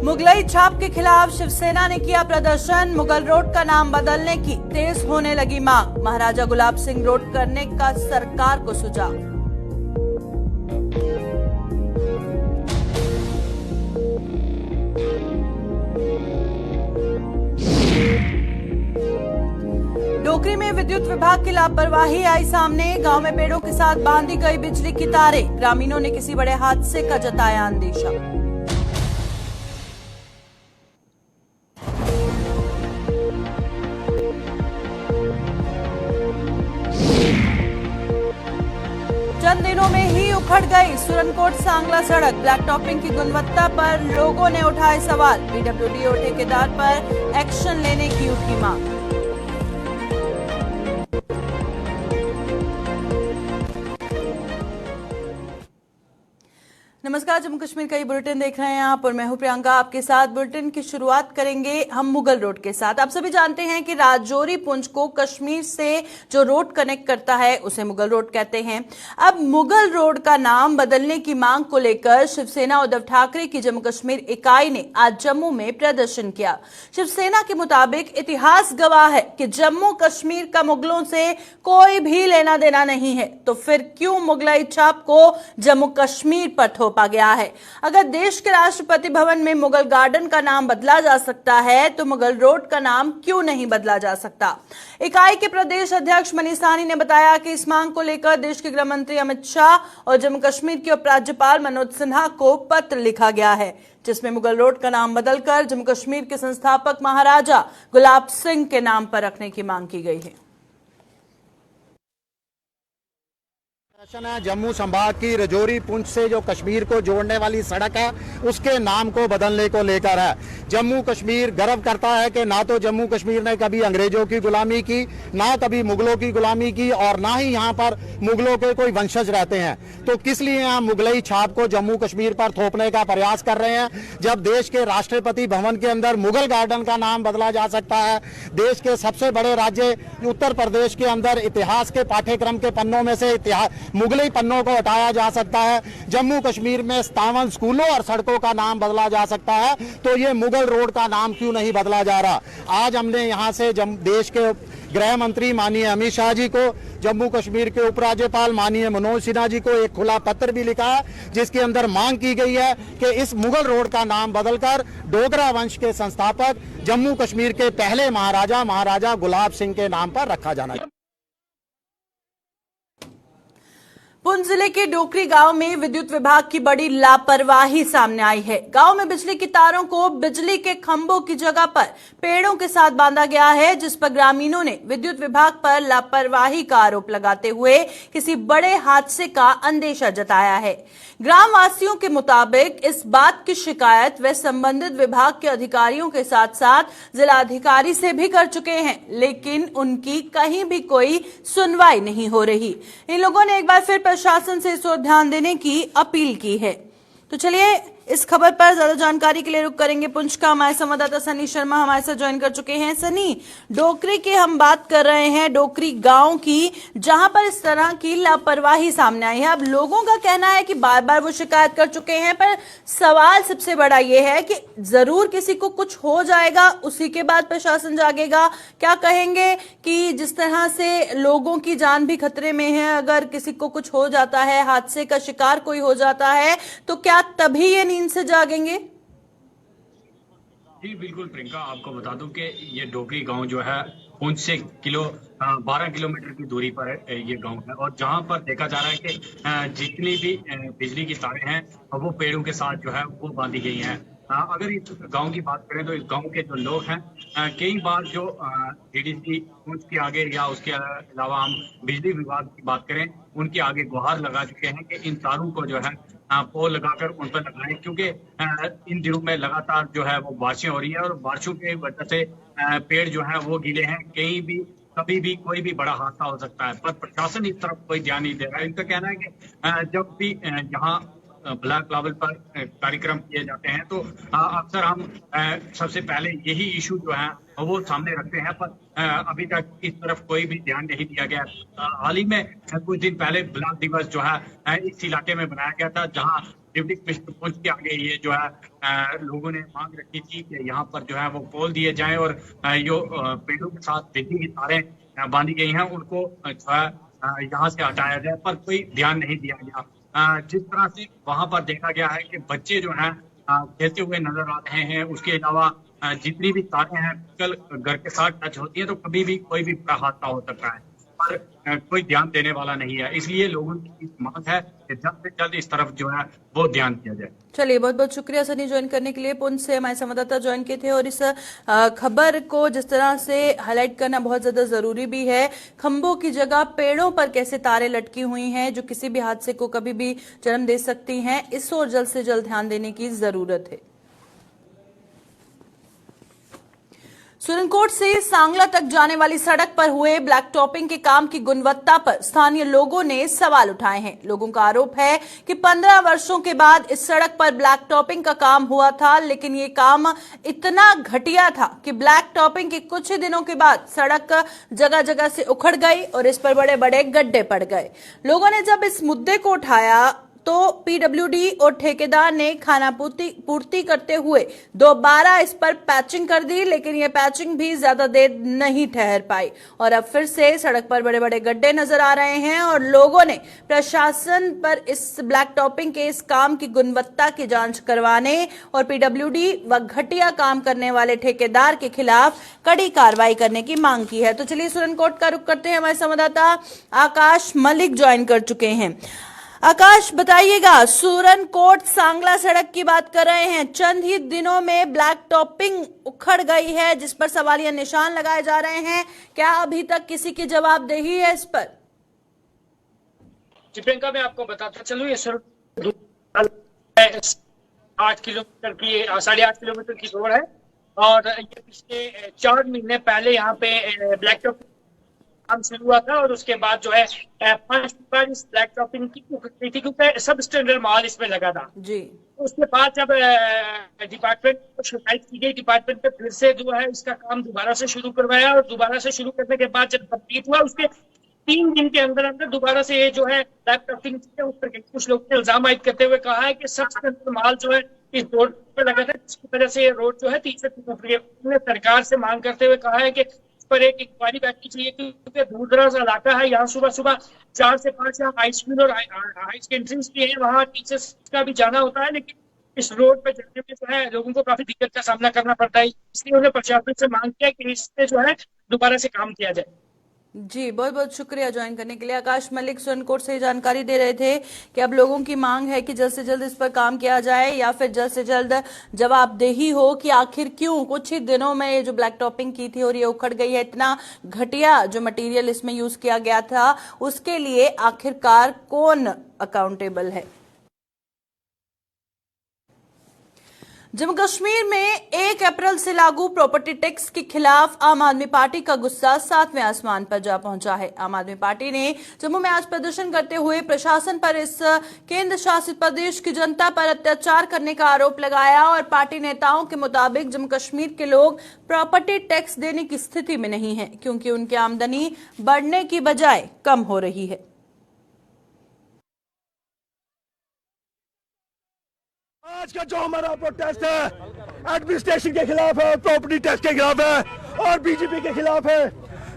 मुगलई छाप के खिलाफ शिवसेना ने किया प्रदर्शन। मुगल रोड का नाम बदलने की तेज होने लगी मांग। महाराजा गुलाब सिंह रोड करने का सरकार को सुझाव। डोकरी में विद्युत विभाग की लापरवाही आई सामने। गांव में पेड़ों के साथ बांधी गई बिजली की तारें। ग्रामीणों ने किसी बड़े हादसे का जताया अंदेशा। चंद दिनों में ही उखड़ गई सुरनकोट सांगला सड़क। ब्लैक टॉपिंग की गुणवत्ता पर लोगों ने उठाए सवाल। पीडब्ल्यूडी और ठेकेदार पर एक्शन लेने की उठी मांग। नमस्कार, जम्मू कश्मीर का ये बुलेटिन देख रहे हैं आप और मैं हूं प्रियंका आपके साथ। बुलेटिन की शुरुआत करेंगे हम मुगल रोड के साथ। आप सभी जानते हैं कि राजौरी पुंछ को कश्मीर से जो रोड कनेक्ट करता है उसे मुगल रोड कहते हैं। अब मुगल रोड का नाम बदलने की मांग को लेकर शिवसेना उद्धव ठाकरे की जम्मू कश्मीर इकाई ने आज जम्मू में प्रदर्शन किया। शिवसेना के मुताबिक इतिहास गवाह है कि जम्मू कश्मीर का मुगलों से कोई भी लेना देना नहीं है, तो फिर क्यों मुगलई छाप को जम्मू कश्मीर पर थोपा गया है। अगर देश के राष्ट्रपति भवन में मुगल गार्डन का नाम बदला जा सकता है तो मुगल रोड का नाम क्यों नहीं बदला जा सकता। इकाई के प्रदेश अध्यक्ष मनीष सहनी ने बताया कि इस मांग को लेकर देश के गृह मंत्री अमित शाह और जम्मू कश्मीर के उपराज्यपाल मनोज सिन्हा को पत्र लिखा गया है, जिसमें मुगल रोड का नाम बदलकर जम्मू कश्मीर के संस्थापक महाराजा गुलाब सिंह के नाम पर रखने की मांग की गई है। जम्मू संभाग की राजौरी पुंछ से जो कश्मीर को जोड़ने वाली सड़क है उसके नाम को बदलने को लेकर है। जम्मू कश्मीर गर्व करता है कि ना तो जम्मू कश्मीर ने कभी अंग्रेजों की गुलामी की, ना कभी मुगलों की गुलामी की और ना ही यहाँ पर मुगलों के कोई वंशज रहते हैं। तो किस लिए यहाँ मुगलई छाप को जम्मू कश्मीर पर थोपने का प्रयास कर रहे हैं, जब देश के राष्ट्रपति भवन के अंदर मुगल गार्डन का नाम बदला जा सकता है। देश के सबसे बड़े राज्य उत्तर प्रदेश के अंदर इतिहास के पाठ्यक्रम के पन्नों में से मुगलई पन्नों को हटाया जा सकता है। जम्मू कश्मीर में 57 स्कूलों और सड़कों का नाम बदला जा सकता है, तो ये मुगल रोड का नाम क्यों नहीं बदला जा रहा। आज हमने यहाँ से देश के गृह मंत्री माननीय अमित शाह जी को, जम्मू कश्मीर के उपराज्यपाल माननीय मनोज सिन्हा जी को एक खुला पत्र भी लिखा है, जिसके अंदर मांग की गई है कि इस मुगल रोड का नाम बदलकर डोगरा वंश के संस्थापक जम्मू कश्मीर के पहले महाराजा गुलाब सिंह के नाम पर रखा जाना चाहिए। पुंछ जिले के डोकरी गांव में विद्युत विभाग की बड़ी लापरवाही सामने आई है। गांव में बिजली की तारों को बिजली के खंभों की जगह पर पेड़ों के साथ बांधा गया है, जिस पर ग्रामीणों ने विद्युत विभाग पर लापरवाही का आरोप लगाते हुए किसी बड़े हादसे का अंदेशा जताया है। ग्रामवासियों के मुताबिक इस बात की शिकायत वे संबंधित विभाग के अधिकारियों के साथ साथ जिलाधिकारी से भी कर चुके हैं, लेकिन उनकी कहीं भी कोई सुनवाई नहीं हो रही। इन लोगों ने एक बार फिर प्रशासन से इस ओर ध्यान देने की अपील की है। तो चलिए इस खबर पर ज्यादा जानकारी के लिए रुक करेंगे पुंछ का। हमारे संवाददाता सनी शर्मा हमारे साथ ज्वाइन कर चुके हैं। सनी, डोकरी की हम बात कर रहे हैं, डोकरी गांव की, जहां पर इस तरह की लापरवाही सामने आई है। अब लोगों का कहना है कि बार बार वो शिकायत कर चुके हैं, पर सवाल सबसे बड़ा ये है कि जरूर किसी को कुछ हो जाएगा, उसी के बाद प्रशासन जागेगा। क्या कहेंगे कि जिस तरह से लोगों की जान भी खतरे में है, अगर किसी को कुछ हो जाता है, हादसे का शिकार कोई हो जाता है, तो क्या तभी ये नींद से जागेंगे? जी बिल्कुल प्रियंका, आपको बता दूं कि ये डोकरी गांव जो है पुंछ से 12 किलोमीटर की दूरी पर ये गांव है, और जहां पर देखा जा रहा है कि जितनी भी बिजली की तारें हैं वो पेड़ों के साथ जो है वो बांधी गई हैं। अगर इस गांव की बात करें तो इस गांव के जो लोग हैं कई बार जो डीडीसी पुंछ के आगे या उसके अलावा हम बिजली विभाग की बात करें, उनके आगे गुहार लगा चुके हैं कि इन तारों को जो है पोल लगाकर उन पर लगाएं, क्योंकि इन दिनों में लगातार जो है वो बारिशें हो रही है और बारिशों की वजह से पेड़ जो है वो गीले हैं। कभी भी कोई भी बड़ा हादसा हो सकता है, पर प्रशासन इस तरफ कोई ध्यान नहीं दे रहा है। इनका कहना है कि जब भी यहाँ ब्लैक लेवल पर कार्यक्रम किए जाते हैं तो अक्सर हम सबसे पहले यही इशू जो है वो सामने रखते हैं, पर अभी तक इस तरफ कोई भी ध्यान नहीं दिया गया। हाल ही में कुछ दिन पहले ब्लैक दिवस जो है इस इलाके में बनाया गया था, जहां डिप्टी कमिश्नर पुंछ के आगे ये जो है लोगों ने मांग रखी थी कि यहाँ पर जो है वो पोल दिए जाएं और जो पेड़ों के साथ बिजली की तारें बांधी गई हैं उनको जो है यहाँ से हटाया जाए, पर कोई ध्यान नहीं दिया गया। जिस तरह से वहां पर देखा गया है कि बच्चे जो हैं खेलते हुए नजर आ रहे हैं, उसके अलावा जितनी भी तारें हैं कल घर के साथ टच होती हैं तो कभी भी कोई भी बड़ा हादसा हो सकता है, पर कोई ध्यान देने वाला नहीं है। इसलिए लोगों की मांग है कि जल्द से जल्द इस तरफ जो है वो ध्यान दिया जाए। चलिए, बहुत बहुत शुक्रिया सनी ज्वाइन करने के लिए। पुंछ से हमारे संवाददाता ज्वाइन किए थे और इस खबर को जिस तरह से हाईलाइट करना बहुत ज्यादा जरूरी भी है। खंभों की जगह पेड़ों पर कैसे तारें लटकी हुई हैं जो किसी भी हादसे को कभी भी जन्म दे सकती हैं, इस ओर जल्द से जल्द ध्यान देने की जरूरत है। सुरनकोट से सांगला तक जाने वाली सड़क पर हुए ब्लैक टॉपिंग के काम की गुणवत्ता पर स्थानीय लोगों ने सवाल उठाए हैं। लोगों का आरोप है कि 15 वर्षों के बाद इस सड़क पर ब्लैक टॉपिंग का काम हुआ था, लेकिन ये काम इतना घटिया था कि ब्लैक टॉपिंग के कुछ ही दिनों के बाद सड़क जगह जगह से उखड़ गई और इस पर बड़े बड़े गड्ढे पड़ गए। लोगों ने जब इस मुद्दे को उठाया तो पीडब्ल्यूडी और ठेकेदार ने खाना पूर्ति करते हुए दोबारा इस पर पैचिंग कर दी, लेकिन यह पैचिंग भी ज्यादा देर नहीं ठहर पाई और अब फिर से सड़क पर बड़े बड़े गड्ढे नजर आ रहे हैं और लोगों ने प्रशासन पर इस ब्लैक टॉपिंग के इस काम की गुणवत्ता की जांच करवाने और पीडब्ल्यूडी व घटिया काम करने वाले ठेकेदार के खिलाफ कड़ी कार्रवाई करने की मांग की है। तो चलिए सुरनकोट का रुख करते हैं। हमारे संवाददाता आकाश मलिक ज्वाइन कर चुके हैं। आकाश, बताइएगा, सुरनकोट सांगला सड़क की बात कर रहे हैं। चंद ही दिनों में ब्लैक टॉपिंग उखड़ गई है जिस पर सवालिया निशान लगाए जा रहे हैं। क्या अभी तक किसी की जवाबदेही है इस पर? जी प्रियंका, मैं आपको बताता चलूं, ये सड़क 8 किलोमीटर की 8.5 किलोमीटर की रोड है और ये पिछले 4 महीने पहले यहाँ पे ब्लैक टॉपिंग काम शुरू हुआ था और उसके बाद जो है 5 बार इस ब्लैक टॉपिंग की गई थी क्योंकि सब स्टैंडर्ड माल इसमें लगा था जी। उसके बाद जब डिपार्टमेंट को शिकायत की गई, डिपार्टमेंट ने फिर से जो है इसका काम दोबारा से शुरू करवाया और दोबारा से शुरू करने के बाद जब कंप्लीट हुआ उसके 3 दिन के अंदर अंदर दोबारा से ये जो है ब्लैक टॉपिंग उस पर कुछ लोग ने इल्जाम आयद करते हुए कहा है कि सब स्टैंडर्ड माल जो है इस रोड पर लगा था, जिसकी वजह से ये रोड जो है 30 उन्होंने सरकार से मांग करते हुए कहा है कि पर एक इंक्वायरी बैठनी चाहिए क्योंकि दूर दराज इलाका है। यहाँ सुबह सुबह 4 से 5 यहाँ हाई स्कूल और हाई एंट्रेंस भी है, वहाँ टीचर्स का भी जाना होता है, लेकिन इस रोड पे चलने में जो है लोगों को काफी दिक्कत का सामना करना पड़ता है। इसलिए उन्होंने प्रशासन से मांग किया कि इससे जो है दोबारा से काम किया जाए। जी, बहुत बहुत शुक्रिया ज्वाइन करने के लिए। आकाश मलिक सुरनकोट से जानकारी दे रहे थे कि अब लोगों की मांग है कि जल्द से जल्द इस पर काम किया जाए या फिर जल्द से जल्द जवाबदेही हो कि आखिर क्यों कुछ ही दिनों में ये जो ब्लैक टॉपिंग की थी और ये उखड़ गई है, इतना घटिया जो मटेरियल इसमें यूज किया गया था, उसके लिए आखिरकार कौन अकाउंटेबल है। जम्मू कश्मीर में 1 अप्रैल से लागू प्रॉपर्टी टैक्स के खिलाफ आम आदमी पार्टी का गुस्सा 7वें आसमान पर जा पहुंचा है। आम आदमी पार्टी ने जम्मू में आज प्रदर्शन करते हुए प्रशासन पर इस केंद्र शासित प्रदेश की जनता पर अत्याचार करने का आरोप लगाया और पार्टी नेताओं के मुताबिक जम्मू कश्मीर के लोग प्रॉपर्टी टैक्स देने की स्थिति में नहीं है क्योंकि उनकी आमदनी बढ़ने की बजाय कम हो रही है। आज का जो हमारा प्रोटेस्ट है एडमिनिस्ट्रेशन के खिलाफ है, प्रॉपर्टी टैक्स के खिलाफ है और बीजेपी के खिलाफ है।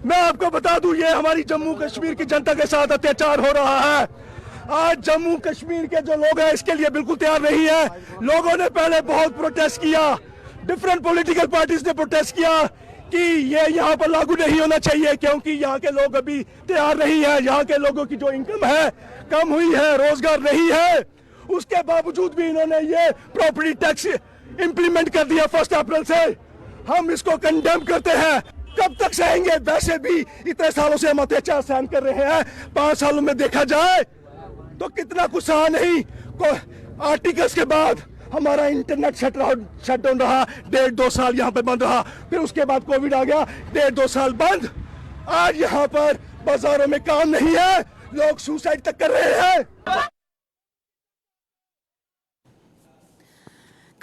मैं आपको बता दूं ये हमारी जम्मू कश्मीर की जनता के साथ अत्याचार हो रहा है। आज जम्मू कश्मीर के जो लोग हैं इसके लिए बिल्कुल तैयार नहीं है। लोगों ने पहले बहुत प्रोटेस्ट किया, डिफरेंट पॉलिटिकल पार्टीज ने प्रोटेस्ट किया कि ये यहाँ पर लागू नहीं होना चाहिए क्योंकि यहाँ के लोग अभी तैयार नहीं है। यहाँ के लोगों की जो इनकम है कम हुई है, रोजगार नहीं है, उसके बावजूद भी इन्होंने ये प्रॉपर्टी टैक्स इंप्लीमेंट कर दिया 1 अप्रैल से। हम इसको कंडेम करते हैं। कब तक सहेंगे? वैसे भी इतने सालों से हम अत्याचार सहन कर रहे हैं। 5 सालों में देखा जाए तो कितना कुछ सहा नहीं। आर्टिकल्स के बाद हमारा इंटरनेट शटडाउन रहा, 1.5-2 साल यहाँ पे बंद रहा, फिर उसके बाद कोविड आ गया, 1.5-2 साल बंद। आज यहाँ पर बाजारों में काम नहीं है, लोग सुसाइड तक कर रहे हैं।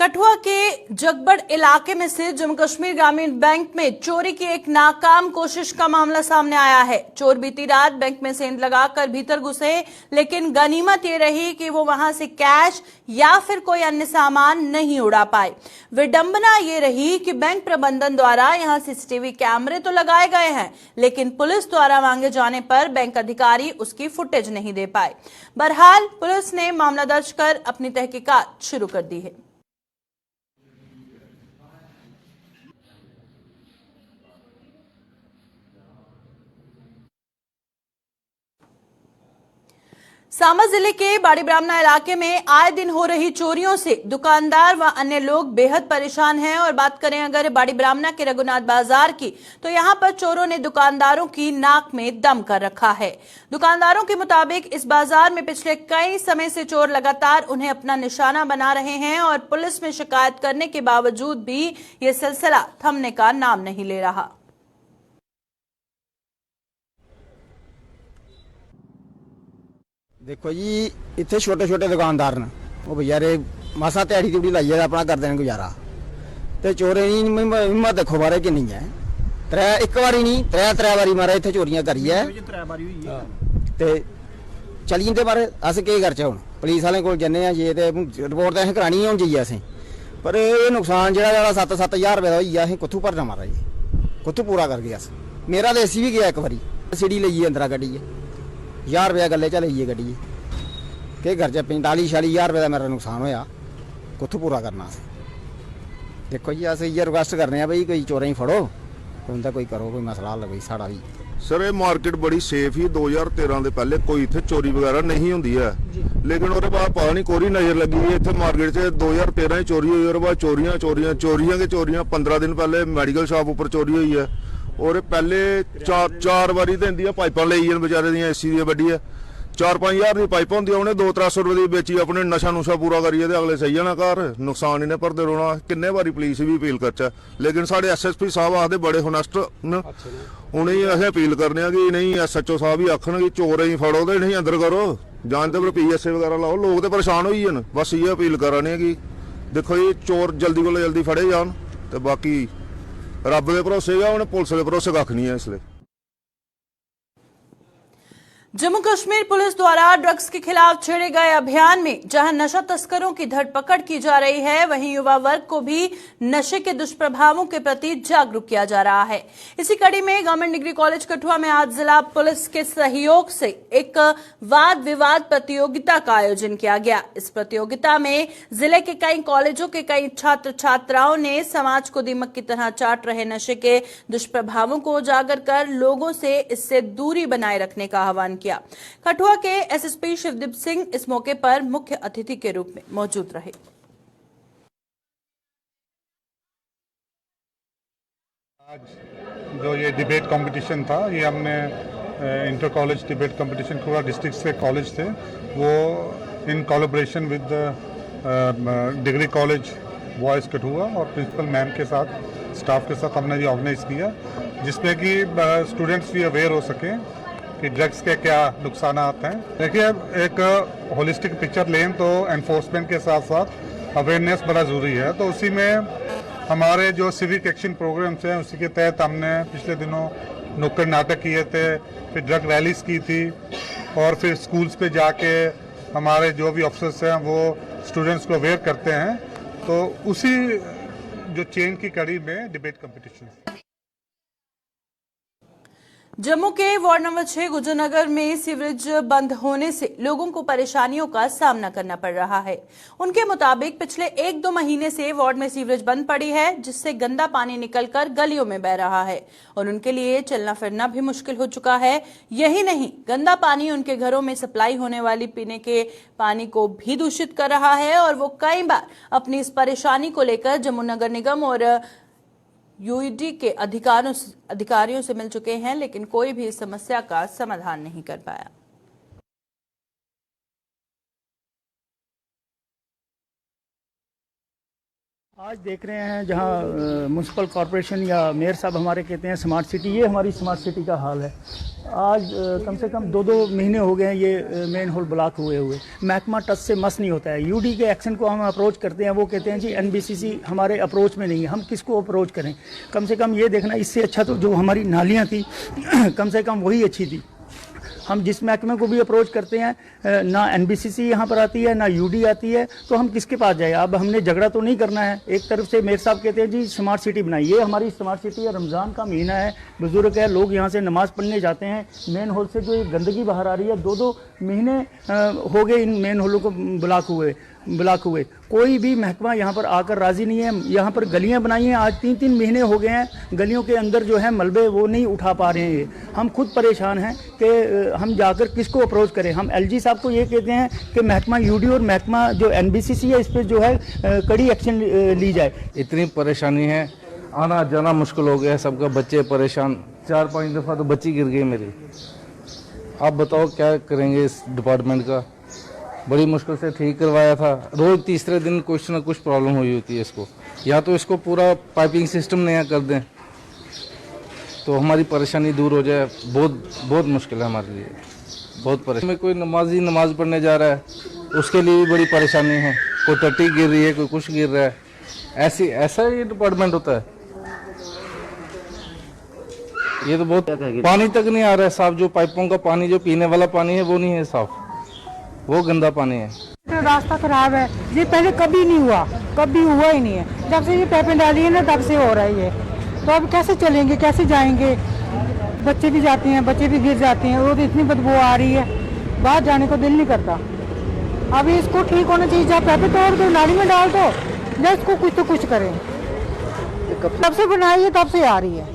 कठुआ के जगबड़ इलाके में स्थित जम्मू कश्मीर ग्रामीण बैंक में चोरी की एक नाकाम कोशिश का मामला सामने आया है। चोर बीती रात बैंक में सेंध लगाकर भीतर घुसे, लेकिन गनीमत ये रही कि वो वहां से कैश या फिर कोई अन्य सामान नहीं उड़ा पाए। विडंबना ये रही कि बैंक प्रबंधन द्वारा यहां सीसीटीवी कैमरे तो लगाए गए हैं, लेकिन पुलिस द्वारा मांगे जाने पर बैंक अधिकारी उसकी फुटेज नहीं दे पाए। बहरहाल पुलिस ने मामला दर्ज कर अपनी तहकीकात शुरू कर दी है। सांबा जिले के बाड़ी ब्राह्मणा इलाके में आए दिन हो रही चोरियों से दुकानदार व अन्य लोग बेहद परेशान हैं। और बात करें अगर बाड़ी ब्राह्मणा के रघुनाथ बाजार की, तो यहां पर चोरों ने दुकानदारों की नाक में दम कर रखा है। दुकानदारों के मुताबिक इस बाजार में पिछले कई समय से चोर लगातार उन्हें अपना निशाना बना रहे हैं और पुलिस में शिकायत करने के बावजूद भी ये सिलसिला थमने का नाम नहीं ले रहा। देखो जी, इतने छोटे छोटे दुकानदार ने वो भैया रे मासा ध्याड़ी त्यूड़ी लाइए अपना करते हैं गुजारा। तो चोरें हिम्मत देखो मारे कि नहीं है, एक बारी नहीं त्रै बारी मारे इतने चोरियां करी है। ते चली जंदे पर अस केह् करचै हुण, पुलिस वाले कोल जन्ने आं जे ते रिपोर्ट ते असें करानी हुण जाइए असें, पर एह् नुकसान जेह्ड़ा 7-7 हज़ार रपेऽ दा होई गेआ, असें कुत्थूं भरना महाराज, कुत्थूं पूरा करगे अस। मेरा ते एसी भी गया एक बारी, सीढ़ी लेइयै अंदरा कड्ढियै 1000 रुपया गल्ले च लेइयै गड्डियै केह् करचै। 45-46 हज़ार रुपये का मेरा नुकसान होया, कुत्थूं पूरा करना असें। देखो जी, अस इ'यै रिक्वेस्ट करने आं भाई कोई चोरें गी फड़ो, उं'दा कोई करो कोई मसला हल कोई साढ़ा भी। सर ये मार्केट बड़ी सेफ ही 2013 के पहले कोई इतने चोरी वगैरह नहीं होंगी है, लेकिन उसके बाद पता नहीं कोरी नजर लगी है इतने मार्केट से 2013 चोरी हुई, और बाद चोरियां चोरियां चोरियां के चोरियां। 15 दिन पहले मेडिकल शॉप ऊपर चोरी हुई है, और पहले चार बारी तो इंदियां पाइपां लेई बेचारे दियां एसी दी बड्डी है। 4-5 हज़ार की पाइप होंगी, उन्हें 200-300 रुपये की बेची, अपने नशा नुशा पूरा करिए तो अगले सही जाना घर, नुकसान इन्हें भरते रौना। किन्ने बारी पुलिस भी अपील करचै, लेकिन साढ़े SSP साहब आखते बड़े होनेस्ट न, उन्हें असें अपील करने कि नहीं SHO साहब ही आखन कि चोरें गी फड़ो तो इन्हें अंदर करो, जां ते PSA वगैरह लाओ। लोग तो परेशान होई न, बस इ'यै अपील करा ने कि देखो जी चोर जल्दी कोला जल्दी फड़े जान, ते बाकी रब दे भरोसे गै, हुण पुलिस दे भरोसे कक्ख नहीं है इसलिए। जम्मू कश्मीर पुलिस द्वारा ड्रग्स के खिलाफ छेड़े गए अभियान में जहां नशा तस्करों की धरपकड़ की जा रही है, वहीं युवा वर्ग को भी नशे के दुष्प्रभावों के प्रति जागरूक किया जा रहा है। इसी कड़ी में गवर्नमेंट डिग्री कॉलेज कठुआ में आज जिला पुलिस के सहयोग से एक वाद विवाद प्रतियोगिता का आयोजन किया गया। इस प्रतियोगिता में जिले के कई कॉलेजों के कई छात्र छात्राओं ने समाज को दीमक की तरह चाट रहे नशे के दुष्प्रभावों को उजागर कर लोगों से इससे दूरी बनाए रखने का आह्वान किया। कठुआ के SSP शिवदीप सिंह इस मौके पर मुख्य अतिथि के रूप में मौजूद रहे। आज जो ये डिबेट कंपटीशन था, ये हमने inter college debate competition Kathua district से कॉलेज थे, वो in collaboration with degree college boys Kathua और प्रिंसिपल मैम के साथ, स्टाफ के साथ हमने ये ऑर्गेनाइज किया, जिसमें कि स्टूडेंट्स भी अवेयर हो सकें कि ड्रग्स के क्या नुकसान आते हैं। देखिए, एक होलिस्टिक पिक्चर लें तो एनफोर्समेंट के साथ साथ अवेयरनेस बड़ा ज़रूरी है। तो उसी में हमारे जो सिविक एक्शन प्रोग्राम्स हैं, उसी के तहत हमने पिछले दिनों नुक्कड़ नाटक किए थे, फिर ड्रग रैलीज की थी, और फिर स्कूल्स पे जाके हमारे जो भी ऑफिसर्स हैं वो स्टूडेंट्स को अवेयर करते हैं। तो उसी जो चेन की कड़ी में डिबेट कंपटीशन। जम्मू के वार्ड नंबर 6 गुजरनगर में सीवरेज बंद होने से लोगों को परेशानियों का सामना करना पड़ रहा है। उनके मुताबिक पिछले 1-2 महीने से वार्ड में सीवरेज बंद पड़ी है, जिससे गंदा पानी निकलकर गलियों में बह रहा है और उनके लिए चलना फिरना भी मुश्किल हो चुका है। यही नहीं, गंदा पानी उनके घरों में सप्लाई होने वाली पीने के पानी को भी दूषित कर रहा है और वो कई बार अपनी इस परेशानी को लेकर जम्मू नगर निगम और UED के अधिकारियों से मिल चुके हैं, लेकिन कोई भी इस समस्या का समाधान नहीं कर पाया। आज देख रहे हैं जहां म्यूनसिपल कॉरपोरेशन या मेयर साहब हमारे कहते हैं स्मार्ट सिटी, ये हमारी स्मार्ट सिटी का हाल है। आज कम से कम 2-2 महीने हो गए हैं ये मेन होल ब्लॉक हुए। महकमा टच से मस नहीं होता है। यूडी के एक्शन को हम अप्रोच करते हैं, वो कहते हैं जी एनबीसीसी हमारे अप्रोच में नहीं है। हम किसको अप्रोच करें? कम से कम ये देखना, इससे अच्छा तो जो हमारी नालियाँ थी कम से कम वही अच्छी थी। हम जिस महकमे को भी अप्रोच करते हैं ना एनबीसीसी यहाँ पर आती है ना यूडी आती है, तो हम किसके पास जाए? अब हमने झगड़ा तो नहीं करना है। एक तरफ से मेयर साहब कहते हैं जी स्मार्ट सिटी बनाई, ये हमारी स्मार्ट सिटी है। रमज़ान का महीना है, बुजुर्ग है, लोग यहाँ से नमाज़ पढ़ने जाते हैं। मेन होल से जो गंदगी बाहर आ रही है, 2-2 महीने हो गए इन मेन होलों को ब्लॉक हुए। कोई भी महकमा यहाँ पर आकर राज़ी नहीं है। यहाँ पर गलियाँ बनाई हैं, आज 3-3 महीने हो गए हैं, गलियों के अंदर जो है मलबे वो नहीं उठा पा रहे हैं। हम खुद परेशान हैं कि हम जाकर किसको अप्रोच करें। हम एलजी साहब को ये कहते हैं कि महकमा यूडी और महकमा जो एनबीसीसी है इस पर जो है कड़ी एक्शन ली जाए। इतनी परेशानी है, आना जाना मुश्किल हो गया सबका, बच्चे परेशान। 4-5 दफ़ा तो बच्ची गिर गई मेरी। आप बताओ क्या करेंगे इस डिपार्टमेंट का? बड़ी मुश्किल से ठीक करवाया था। रोज़ तीसरे दिन कुछ ना कुछ प्रॉब्लम हुई होती है इसको। या तो इसको पूरा पाइपिंग सिस्टम नया कर दें तो हमारी परेशानी दूर हो जाए। बहुत मुश्किल है हमारे लिए, बहुत परेशानी में। कोई नमाजी नमाज पढ़ने जा रहा है, उसके लिए भी बड़ी परेशानी है। कोई टट्टी गिर रही है, कोई कुछ गिर रहा है। ऐसा ये डिपार्टमेंट होता है। ये तो बहुत, पानी तक नहीं आ रहा है साफ। जो पाइपों का पानी, जो पीने वाला पानी है वो नहीं है साफ, वो गंदा पानी है। तो रास्ता खराब है, ये पहले कभी नहीं हुआ, कभी हुआ ही नहीं है। जब से ये पाइपें डाली है ना तब से हो रहा है ये। तो अब कैसे चलेंगे, कैसे जाएंगे? बच्चे भी जाते हैं, बच्चे भी गिर जाते हैं, और इतनी बदबू आ रही है, बाहर जाने को दिल नहीं करता। अभी इसको ठीक होना चाहिए, जब पाइपें तोड़ दो, नाली में डाल दो, या इसको कुछ तो कुछ करें। तब से बनाई है तब से आ रही है,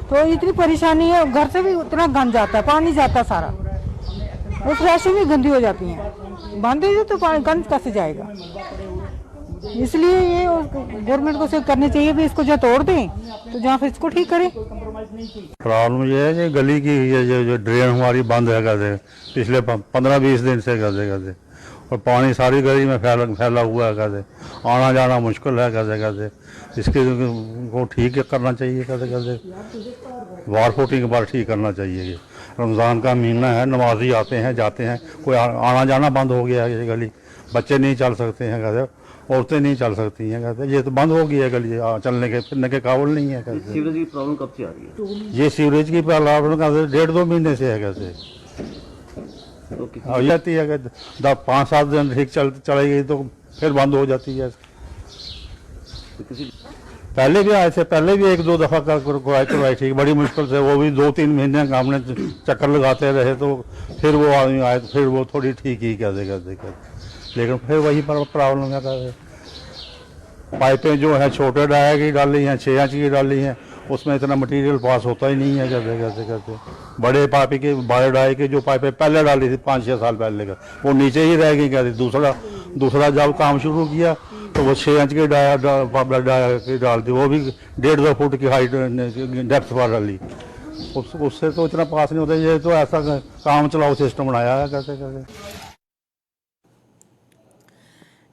तो इतनी परेशानी है। घर से भी उतना गंद जाता है, पानी जाता है सारा, वो फ्रेश भी गंदी हो जाती हैं। बांधे तो गंद कैसे जाएगा? इसलिए ये गवर्नमेंट को करनी चाहिए भी, इसको जो तोड़ दें तो जहाँ फिर इसको ठीक करें। प्रॉब्लम ये है कि गली की जो ड्रेन हमारी बंद है कैसे पिछले 15-20 दिन से कैसे, और पानी सारी गली में फैला हुआ है कैसे, आना जाना मुश्किल है कैसे। इसके को ठीक करना चाहिए कैसे, वार फुटिंग के बाद ठीक करना चाहिए। रमज़ान का महीना है, नमाजी आते हैं जाते हैं, कोई आना जाना बंद हो गया है। ये गली बच्चे नहीं चल सकते हैं कैसे, औरतें नहीं चल सकती हैं कैसे, ये तो बंद हो गई है गली, चलने के फिरने के काबिल नहीं है कैसे। सीवरेज की प्रॉब्लम कब से आ रही है? ये सीवरेज की प्रॉब्लम कैसे 1.5-2 महीने से है कैसे। और जाती है 5-7 दिन ठीक चलाई गई तो फिर बंद हो जाती है। पहले भी आए थे, पहले भी 1-2 दफ़ा करवाई ठीक, बड़ी मुश्किल से, वो भी 2-3 महीने का हमने चक्कर लगाते रहे, तो फिर वो आदमी आए, फिर वो थोड़ी ठीक ही कैसे। लेकिन फिर वही प्रॉब्लम है कैसे। पाइपें जो है छोटे डाया की डाली हैं, 6 इंच की डाली हैं, उसमें इतना मटेरियल पास होता ही नहीं है कैसे। बड़े पाइप के, बड़े डाई के जो पाइपें पहले डाली थी 5-6 साल पहले का, वो नीचे ही रह गई कैसे। दूसरा जब काम शुरू किया तो वो 6 इंच की डाया डाल दी, वो भी 1.5-2 फुट की हाइट डेप्थ पर डाली। उससे तो इतना पास नहीं होता। ये तो ऐसा काम चलाओ सिस्टम बनाया है कैसे।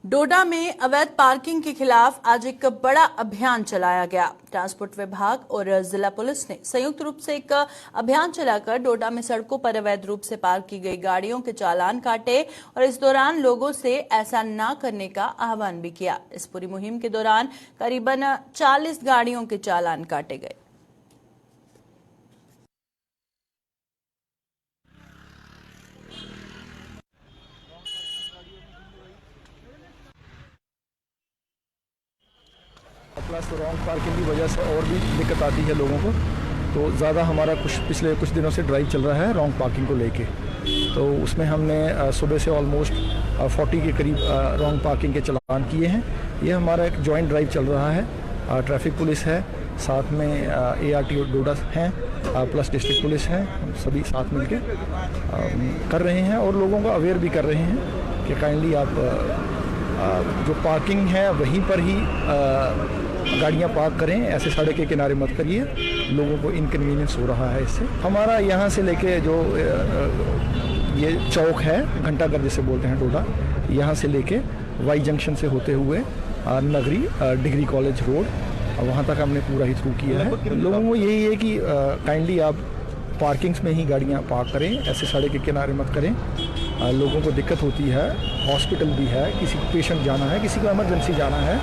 डोडा में अवैध पार्किंग के खिलाफ आज एक बड़ा अभियान चलाया गया। ट्रांसपोर्ट विभाग और जिला पुलिस ने संयुक्त रूप से एक अभियान चलाकर डोडा में सड़कों पर अवैध रूप से पार्क की गई गाड़ियों के चालान काटे और इस दौरान लोगों से ऐसा न करने का आह्वान भी किया। इस पूरी मुहिम के दौरान करीबन 40 गाड़ियों के चालान काटे गए। प्लस रॉन्ग पार्किंग की वजह से और भी दिक्कत आती है लोगों को। तो ज़्यादा हमारा पिछले कुछ दिनों से ड्राइव चल रहा है रॉन्ग पार्किंग को लेके। तो उसमें हमने सुबह से ऑलमोस्ट 40 के करीब रॉन्ग पार्किंग के चालान किए हैं। ये हमारा एक जॉइंट ड्राइव चल रहा है। ट्रैफिक पुलिस है, साथ में ARTO डोडा हैं, प्लस डिस्ट्रिक्ट पुलिस है, हम सभी साथ मिलके कर रहे हैं और लोगों को अवेयर भी कर रहे हैं कि काइंडली आप जो पार्किंग है वहीं पर ही गाड़ियां पार्क करें, ऐसे सड़क के किनारे मत करिए, लोगों को इनकन्वीनियंस हो रहा है इससे। हमारा यहाँ से लेके जो ये चौक है, घंटाघर जिसे बोलते हैं डोडा, यहाँ से लेके वाई जंक्शन से होते हुए नगरी डिग्री कॉलेज रोड, वहाँ तक हमने पूरा ही थ्रू किया है। लोगों को यही है कि काइंडली आप पार्किंग्स में ही गाड़ियाँ पार्क करें, ऐसे सड़क के किनारे मत करें। लोगों को दिक्कत होती है, हॉस्पिटल भी है, किसी को पेशेंट जाना है, किसी को इमरजेंसी जाना है।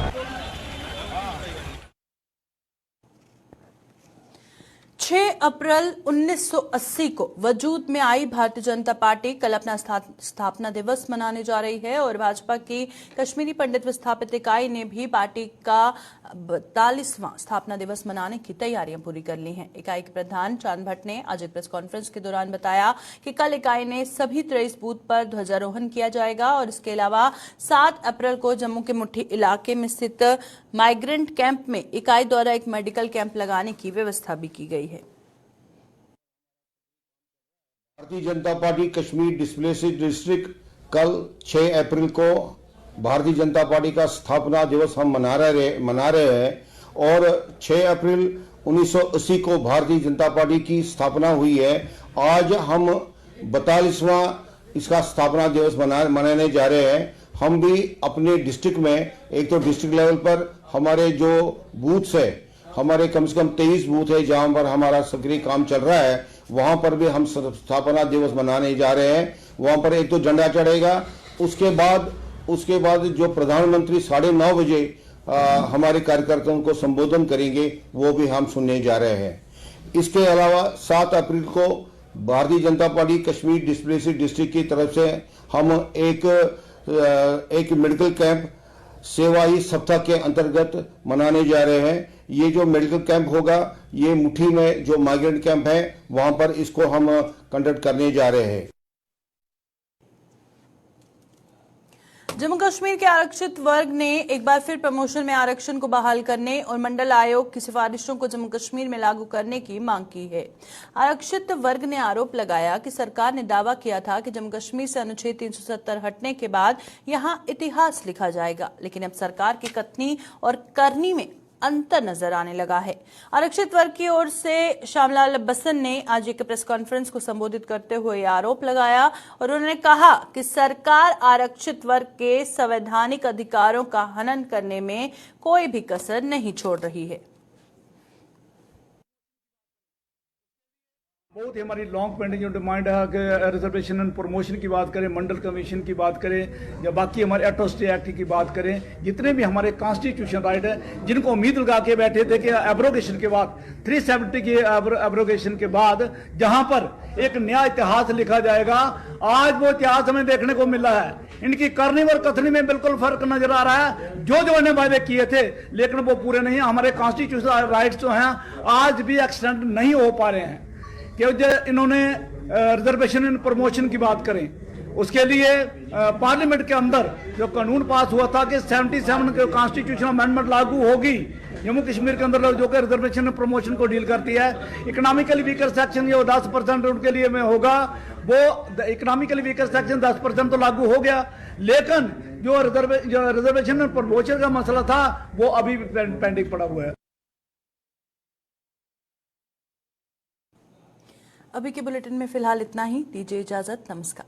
6 अप्रैल 1980 को वजूद में आई भारतीय जनता पार्टी कल अपना स्थापना दिवस मनाने जा रही है और भाजपा की कश्मीरी पंडित विस्थापित इकाई ने भी पार्टी का 42वां स्थापना दिवस मनाने की तैयारियां पूरी कर ली हैं। इकाई के प्रधान चांद भट्ट ने आज एक प्रेस कॉन्फ्रेंस के दौरान बताया कि कल इकाई ने सभी 23 बूथ पर ध्वजारोहण किया जाएगा और इसके अलावा 7 अप्रैल को जम्मू के मुट्ठी इलाके में स्थित माइग्रेंट कैंप में इकाई द्वारा एक मेडिकल कैंप लगाने की व्यवस्था भी की गई है। Bharatiya Janata party Kashmir displaced district कल 6 अप्रैल को भारतीय जनता पार्टी का स्थापना दिवस हम मना रहे हैं और 6 अप्रैल 1980 को भारतीय जनता पार्टी की स्थापना हुई है। आज हम 42वां इसका स्थापना दिवस मनाने जा रहे हैं। हम भी अपने डिस्ट्रिक्ट में, एक तो डिस्ट्रिक्ट लेवल पर हमारे जो बूथ्स है, हमारे कम से कम 23 बूथ है जहां पर हमारा सक्रिय काम चल रहा है, वहां पर भी हम स्थापना दिवस मनाने जा रहे हैं। वहां पर एक तो झंडा चढ़ेगा, उसके बाद जो प्रधानमंत्री 9:30 बजे हमारे कार्यकर्ताओं को संबोधन करेंगे वो भी हम सुनने जा रहे हैं। इसके अलावा 7 अप्रैल को Bharatiya Janata party Kashmir displaced district की तरफ से हम एक मेडिकल कैंप सेवा ही सप्ताह के अंतर्गत मनाने जा रहे हैं। ये जो मेडिकल कैंप होगा ये मुट्ठी में जो माइग्रेंट कैंप है वहां पर इसको हम कंडक्ट करने जा रहे हैं। जम्मू कश्मीर के आरक्षित वर्ग ने एक बार फिर प्रमोशन में आरक्षण को बहाल करने और मंडल आयोग की सिफारिशों को जम्मू कश्मीर में लागू करने की मांग की है। आरक्षित वर्ग ने आरोप लगाया कि सरकार ने दावा किया था कि जम्मू कश्मीर से अनुच्छेद 370 हटने के बाद यहां इतिहास लिखा जाएगा, लेकिन अब सरकार की कथनी और करनी में अंतर नजर आने लगा है। आरक्षित वर्ग की ओर से श्यामलाल बसन ने आज एक प्रेस कॉन्फ्रेंस को संबोधित करते हुए आरोप लगाया और उन्होंने कहा कि सरकार आरक्षित वर्ग के संवैधानिक अधिकारों का हनन करने में कोई भी कसर नहीं छोड़ रही है। बहुत ही हमारी लॉन्ग पेंडिंग जो डिमांड है कि रिजर्वेशन एंड प्रमोशन की बात करें, मंडल कमीशन की बात करें या बाकी हमारे एट्रोसिटी एक्ट की बात करें, जितने भी हमारे कॉन्स्टिट्यूशन राइट है जिनको उम्मीद लगा के बैठे थे कि एब्रोगेशन के बाद 370 की एब्रोगेशन के बाद जहां पर एक नया इतिहास लिखा जाएगा, आज वो इतिहास हमें देखने को मिला है। इनकी करनी और कथनी में बिल्कुल फर्क नजर आ रहा है। जो इन्होंने वादे किए थे लेकिन वो पूरे नहीं है। हमारे कॉन्स्टिट्यूशनल राइट्स जो हैं आज भी एक्सटेंड नहीं हो पा रहे हैं। कि इन्होंने रिजर्वेशन एंड प्रमोशन की बात करें, उसके लिए पार्लियामेंट के अंदर जो कानून पास हुआ था कि 77 के कॉन्स्टिट्यूशनल अमेंडमेंट लागू होगी जम्मू कश्मीर के अंदर, जो कि रिजर्वेशन एंड प्रमोशन को डील करती है। इकोनॉमिकली वीकर सेक्शन जो 10% उनके लिए में होगा, वो इकोनॉमिकली वीकर सेक्शन 10% तो लागू हो गया, लेकिन जो रिजर्वेशन एंड प्रमोशन का मसला था वो अभी पेंडिंग पड़ा हुआ है। अभी के बुलेटिन में फिलहाल इतना ही। दीजिए इजाजत। नमस्कार।